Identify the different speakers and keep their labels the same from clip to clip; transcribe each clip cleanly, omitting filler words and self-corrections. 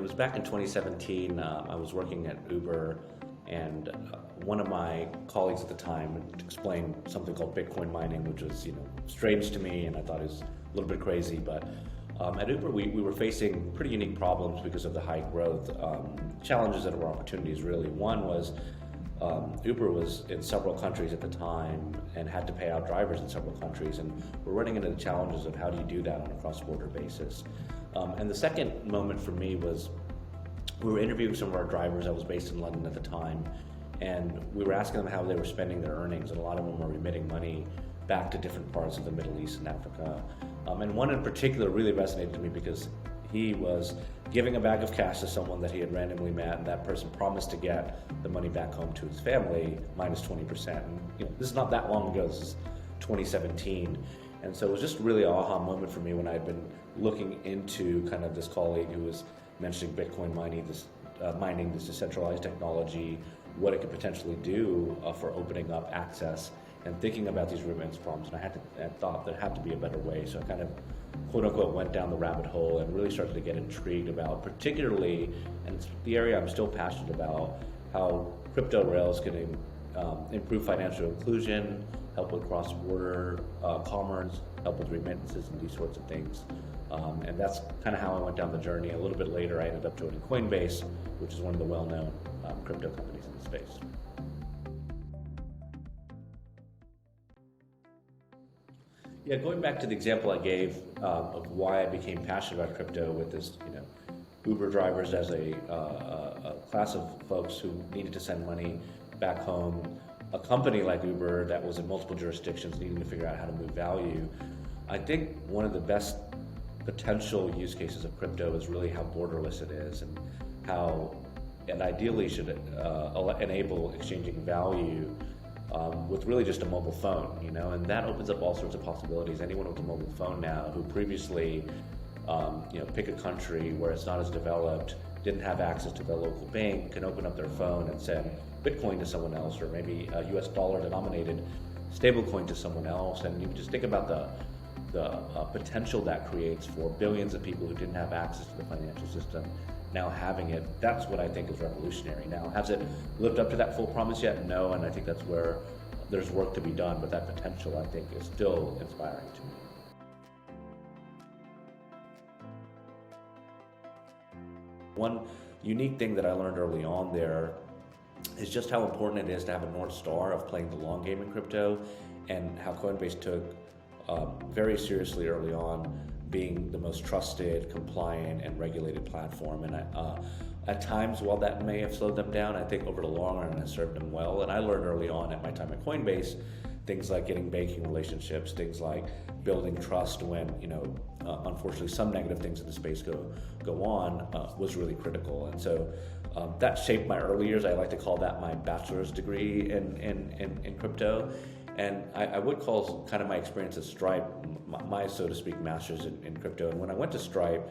Speaker 1: It was back in 2017. I was working at Uber, and one of my colleagues at the time explained something called Bitcoin mining, which was strange to me, and I thought it was a little bit crazy. But at Uber, we were facing pretty unique problems because of the high growth. Challenges that were opportunities, really. One was Uber was in several countries at the time and had to pay out drivers in several countries, and we're running into the challenges of how do you do that on a cross-border basis. And the second moment for me was we were interviewing some of our drivers. I was based in London at the time, and we were asking them how they were spending their earnings, and a lot of them were remitting money back to different parts of the Middle East and Africa. And one in particular really resonated to me because he was giving a bag of cash to someone that he had randomly met, and that person promised to get the money back home to his family minus 20%. And this is not that long ago. This is 2017. And so it was just really an aha moment for me when I had been looking into kind of this colleague who was mentioning Bitcoin mining, this decentralized technology, what it could potentially do for opening up access, and thinking about these remittance problems. And I thought there had to be a better way. So I kind of, quote unquote, went down the rabbit hole and really started to get intrigued about, particularly, and it's the area I'm still passionate about, how crypto rails can improve financial inclusion, help with cross-border commerce, help with remittances and these sorts of things. And that's kind of how I went down the journey. A little bit later, I ended up joining Coinbase, which is one of the well-known crypto companies in the space. Yeah, going back to the example I gave of why I became passionate about crypto with this, Uber drivers as a class of folks who needed to send money back home, a company like Uber that was in multiple jurisdictions needing to figure out how to move value. I think one of the best potential use cases of crypto is really how borderless it is, and how it ideally should enable exchanging value with really just a mobile phone, and that opens up all sorts of possibilities. Anyone with a mobile phone now who previously, pick a country where it's not as developed, didn't have access to the local bank, can open up their phone and send Bitcoin to someone else, or maybe a US dollar denominated stablecoin to someone else. And you can just think about the potential that creates for billions of people who didn't have access to the financial system now having it. That's what I think is revolutionary. Now, has it lived up to that full promise yet? No, and I think that's where there's work to be done, but that potential, I think, is still inspiring to me. One unique thing that I learned early on there is just how important it is to have a North Star of playing the long game in crypto, and how Coinbase took very seriously early on being the most trusted, compliant, and regulated platform. And at times, while that may have slowed them down, I think over the long run it has served them well. And I learned early on at my time at Coinbase things like getting banking relationships, things like building trust when, unfortunately some negative things in the space go on, was really critical. And so that shaped my early years. I like to call that my bachelor's degree in crypto. And I would call kind of my experience at Stripe my, so to speak, master's in crypto. And when I went to Stripe,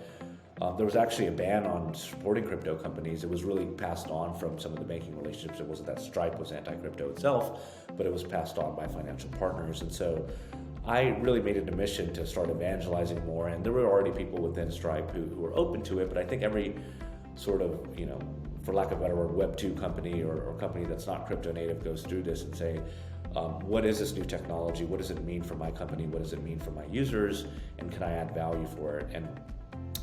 Speaker 1: there was actually a ban on supporting crypto companies. It was really passed on from some of the banking relationships. It wasn't that Stripe was anti-crypto itself, but it was passed on by financial partners. And so I really made it a mission to start evangelizing more. And there were already people within Stripe who were open to it, but I think every sort of, for lack of a better word, Web 2 company or company that's not crypto native goes through this and say, what is this new technology? What does it mean for my company? What does it mean for my users? And can I add value for it? And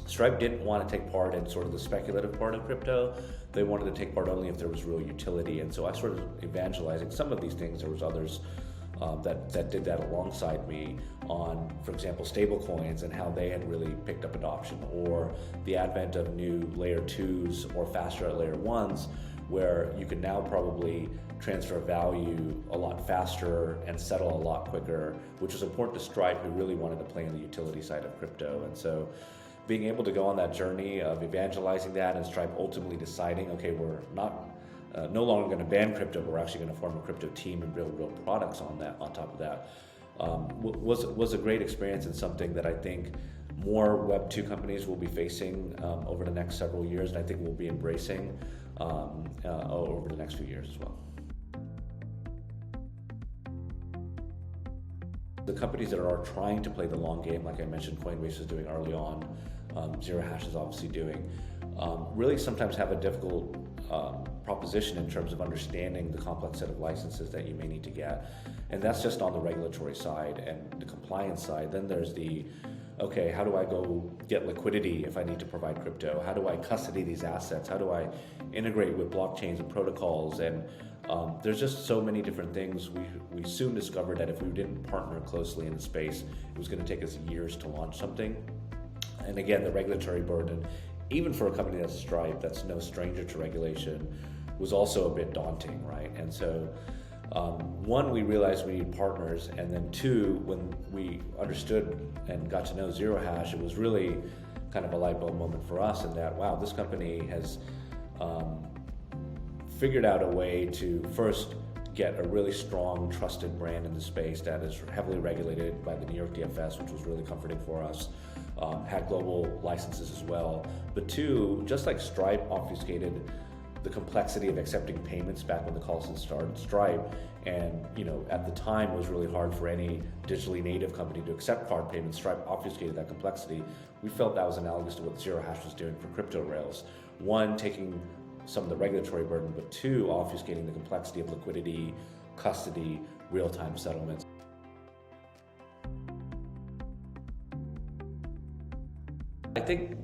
Speaker 1: Stripe didn't want to take part in sort of the speculative part of crypto. They wanted to take part only if there was real utility. And so I started evangelizing some of these things. There was others that did that alongside me on, for example, stable coins and how they had really picked up adoption, or the advent of new layer 2s or faster at layer 1s, where you can now probably transfer value a lot faster and settle a lot quicker, which was important to Stripe, who really wanted to play in the utility side of crypto. And so being able to go on that journey of evangelizing that, and Stripe ultimately deciding, okay, we're no longer going to ban crypto, but we're actually going to form a crypto team and build real products on top of that, was a great experience, and something that I think more Web 2 companies will be facing over the next several years, and I think we'll be embracing over the next few years as well. The companies that are trying to play the long game, like I mentioned, Coinbase is doing early on, Zero Hash is obviously doing. really sometimes have a difficult proposition in terms of understanding the complex set of licenses that you may need to get. And that's just on the regulatory side and the compliance side. Then there's the, okay, how do I go get liquidity if I need to provide crypto? How do I custody these assets? How do I integrate with blockchains and protocols? And there's just so many different things. We soon discovered that if we didn't partner closely in the space, it was going to take us years to launch something. And again, the regulatory burden, even for a company that's Stripe, that's no stranger to regulation, was also a bit daunting, right? And so, one, we realized we need partners, and then two, when we understood and got to know Zero Hash, it was really kind of a light bulb moment for us in that, wow, this company has figured out a way to first get a really strong, trusted brand in the space that is heavily regulated by the New York DFS, which was really comforting for us. Had global licenses as well. But two, just like Stripe obfuscated the complexity of accepting payments back when the call center started, Stripe, and at the time it was really hard for any digitally native company to accept card payments. Stripe obfuscated that complexity. We felt that was analogous to what Zero Hash was doing for crypto rails. One, taking some of the regulatory burden, but two, obfuscating the complexity of liquidity, custody, real-time settlements. I think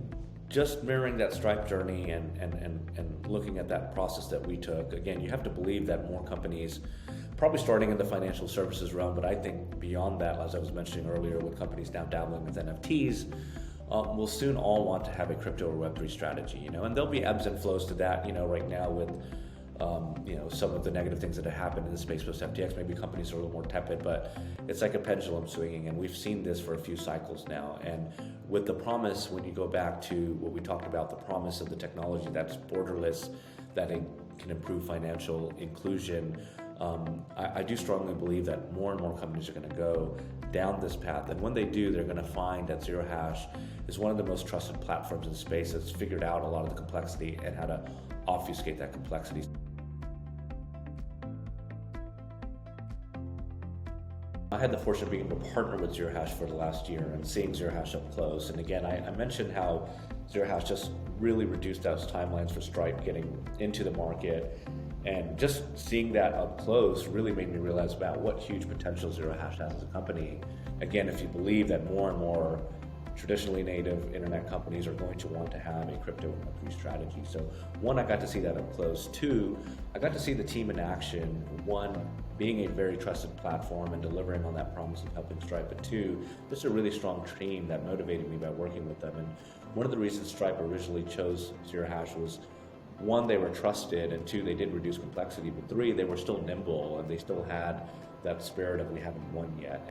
Speaker 1: just mirroring that Stripe journey and looking at that process that we took, again, you have to believe that more companies, probably starting in the financial services realm, but I think beyond that, as I was mentioning earlier, with companies now dabbling with NFTs, will soon all want to have a crypto or Web3 strategy, and there'll be ebbs and flows to that, right now with some of the negative things that have happened in the space post FTX, maybe companies are a little more tepid, but it's like a pendulum swinging, and we've seen this for a few cycles now. And with the promise, when you go back to what we talked about, the promise of the technology that's borderless, that it can improve financial inclusion, I do strongly believe that more and more companies are going to go down this path. And when they do, they're going to find that Zero Hash is one of the most trusted platforms in the space that's figured out a lot of the complexity and how to obfuscate that complexity. I had the fortune of being able to partner with Zero Hash for the last year and seeing Zero Hash up close. And again, I mentioned how Zero Hash just really reduced those timelines for Stripe getting into the market. And just seeing that up close really made me realize about what huge potential Zero Hash has as a company. Again, if you believe that more and more traditionally native internet companies are going to want to have a crypto and Web3 strategy. So one, I got to see that up close. Two, I got to see the team in action. One, being a very trusted platform and delivering on that promise of helping Stripe. But two, just a really strong team that motivated me by working with them. And one of the reasons Stripe originally chose Zero Hash was, one, they were trusted, and two, they did reduce complexity, but three, they were still nimble and they still had that spirit of we haven't won yet.